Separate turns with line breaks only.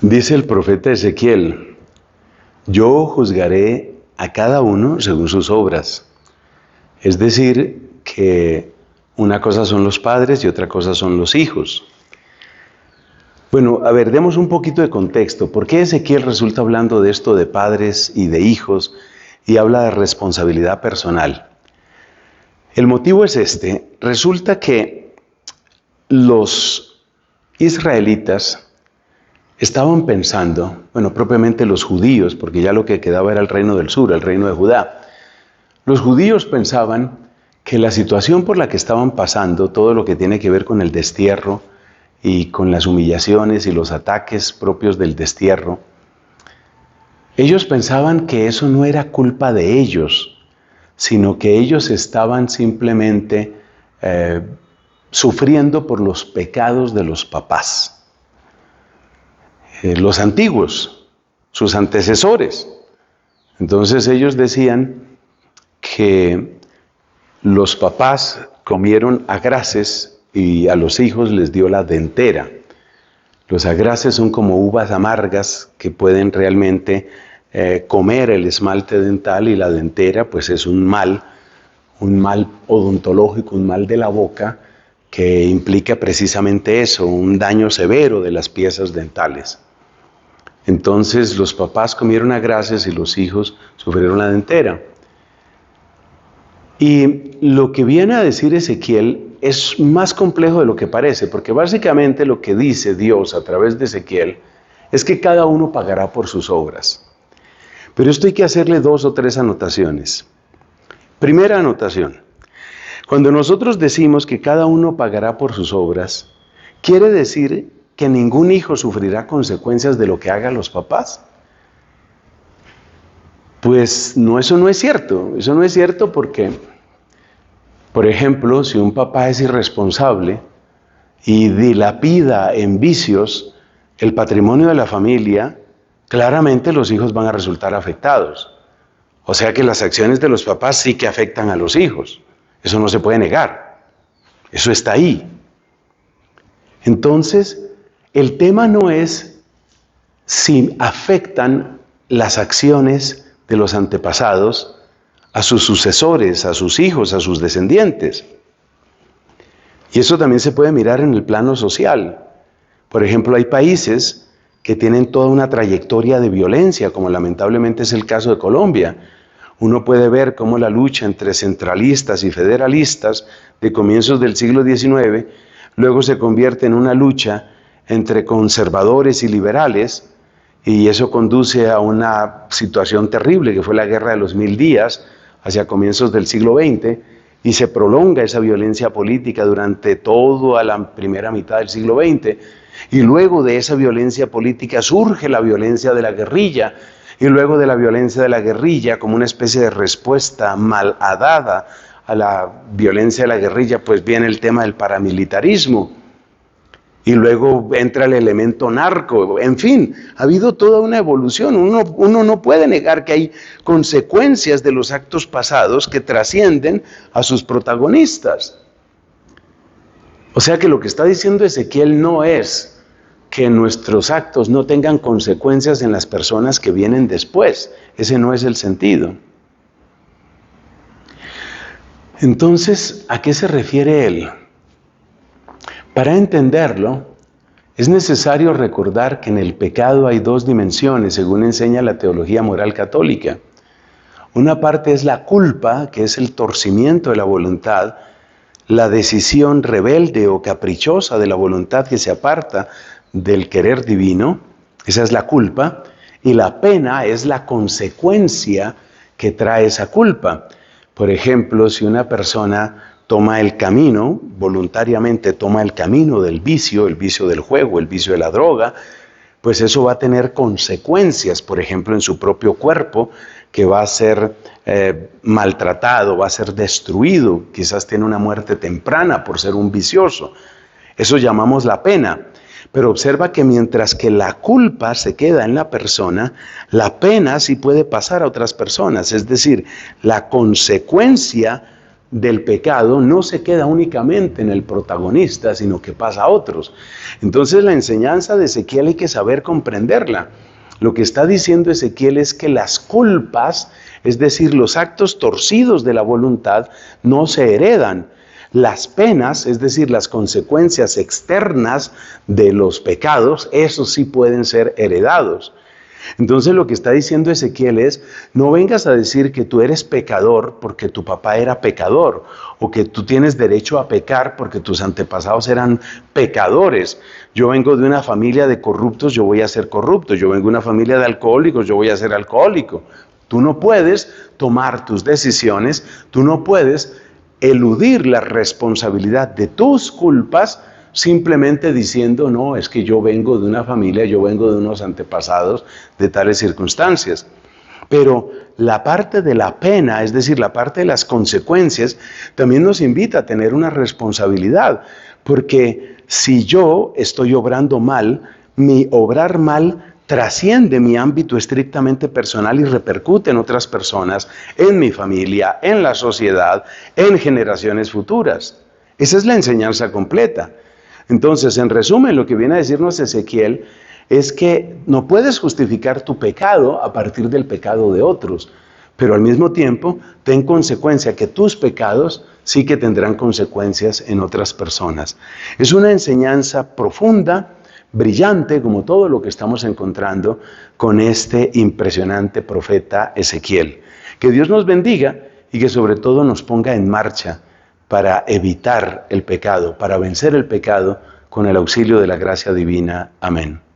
Dice el profeta Ezequiel: yo juzgaré a cada uno según sus obras. Es decir, que una cosa son los padres y otra cosa son los hijos. Bueno, a ver, demos un poquito de contexto. ¿Por qué Ezequiel resulta hablando de esto de padres y de hijos y habla de responsabilidad personal? El motivo es este. Resulta que los israelitas estaban pensando, bueno, propiamente los judíos, porque ya lo que quedaba era el reino del sur, el reino de Judá. Los judíos pensaban que la situación por la que estaban pasando, todo lo que tiene que ver con el destierro y con las humillaciones y los ataques propios del destierro, ellos pensaban que eso no era culpa de ellos, sino que ellos estaban simplemente sufriendo por los pecados de los papás. Los antiguos, sus antecesores. Entonces ellos decían que los papás comieron agraces y a los hijos les dio la dentera. Los agraces son como uvas amargas que pueden realmente comer el esmalte dental, y la dentera pues es un mal odontológico, un mal de la boca que implica precisamente eso, un daño severo de las piezas dentales. Entonces los papás comieron agraces y los hijos sufrieron la dentera. Y lo que viene a decir Ezequiel es más complejo de lo que parece, porque básicamente lo que dice Dios a través de Ezequiel es que cada uno pagará por sus obras. Pero esto hay que hacerle 2 o 3 anotaciones. Primera anotación: cuando nosotros decimos que cada uno pagará por sus obras, ¿quiere decir que ningún hijo sufrirá consecuencias de lo que hagan los papás? Pues no, eso no es cierto. Eso no es cierto porque, por ejemplo, si un papá es irresponsable y dilapida en vicios el patrimonio de la familia, claramente los hijos van a resultar afectados. O sea que las acciones de los papás sí que afectan a los hijos. Eso no se puede negar. Eso está ahí. Entonces, el tema no es si afectan las acciones de los antepasados a sus sucesores, a sus hijos, a sus descendientes. Y eso también se puede mirar en el plano social. Por ejemplo, hay países que tienen toda una trayectoria de violencia, como lamentablemente es el caso de Colombia. Uno puede ver cómo la lucha entre centralistas y federalistas de comienzos del siglo XIX luego se convierte en una lucha entre conservadores y liberales, y eso conduce a una situación terrible que fue la Guerra de los 1000 días hacia comienzos del siglo XX, y se prolonga esa violencia política durante toda la primera mitad del siglo XX, y luego de esa violencia política surge la violencia de la guerrilla, y luego de la violencia de la guerrilla, como una especie de respuesta malhadada a la violencia de la guerrilla, pues viene el tema del paramilitarismo. Y luego entra el elemento narco. En fin, ha habido toda una evolución. Uno no puede negar que hay consecuencias de los actos pasados que trascienden a sus protagonistas. O sea que lo que está diciendo Ezequiel no es que nuestros actos no tengan consecuencias en las personas que vienen después. Ese no es el sentido. Entonces, ¿a qué se refiere él? Para entenderlo, es necesario recordar que en el pecado hay 2 dimensiones, según enseña la teología moral católica. Una parte es la culpa, que es el torcimiento de la voluntad, la decisión rebelde o caprichosa de la voluntad que se aparta del querer divino. Esa es la culpa. Y la pena es la consecuencia que trae esa culpa. Por ejemplo, si una persona toma el camino, voluntariamente toma el camino del vicio, el vicio del juego, el vicio de la droga, pues eso va a tener consecuencias, por ejemplo, en su propio cuerpo, que va a ser maltratado, va a ser destruido, quizás tiene una muerte temprana por ser un vicioso. Eso llamamos la pena. Pero observa que mientras que la culpa se queda en la persona, la pena sí puede pasar a otras personas. Es decir, la consecuencia del pecado no se queda únicamente en el protagonista, sino que pasa a otros. Entonces la enseñanza de Ezequiel hay que saber comprenderla. Lo que está diciendo Ezequiel es que las culpas, es decir, los actos torcidos de la voluntad, no se heredan. Las penas, es decir, las consecuencias externas de los pecados, esos sí pueden ser heredados. Entonces lo que está diciendo Ezequiel es, no vengas a decir que tú eres pecador porque tu papá era pecador, o que tú tienes derecho a pecar porque tus antepasados eran pecadores. Yo vengo de una familia de corruptos, yo voy a ser corrupto. Yo vengo de una familia de alcohólicos, yo voy a ser alcohólico. Tú no puedes tomar tus decisiones, tú no puedes eludir la responsabilidad de tus culpas simplemente diciendo, no, es que yo vengo de una familia, yo vengo de unos antepasados de tales circunstancias. Pero la parte de la pena, es decir, la parte de las consecuencias, también nos invita a tener una responsabilidad, porque si yo estoy obrando mal, mi obrar mal trasciende mi ámbito estrictamente personal y repercute en otras personas, en mi familia, en la sociedad, en generaciones futuras. Esa es la enseñanza completa. Entonces, en resumen, lo que viene a decirnos Ezequiel es que no puedes justificar tu pecado a partir del pecado de otros, pero al mismo tiempo ten consecuencia que tus pecados sí que tendrán consecuencias en otras personas. Es una enseñanza profunda, brillante, como todo lo que estamos encontrando con este impresionante profeta Ezequiel. Que Dios nos bendiga y que sobre todo nos ponga en marcha para evitar el pecado, para vencer el pecado con el auxilio de la gracia divina. Amén.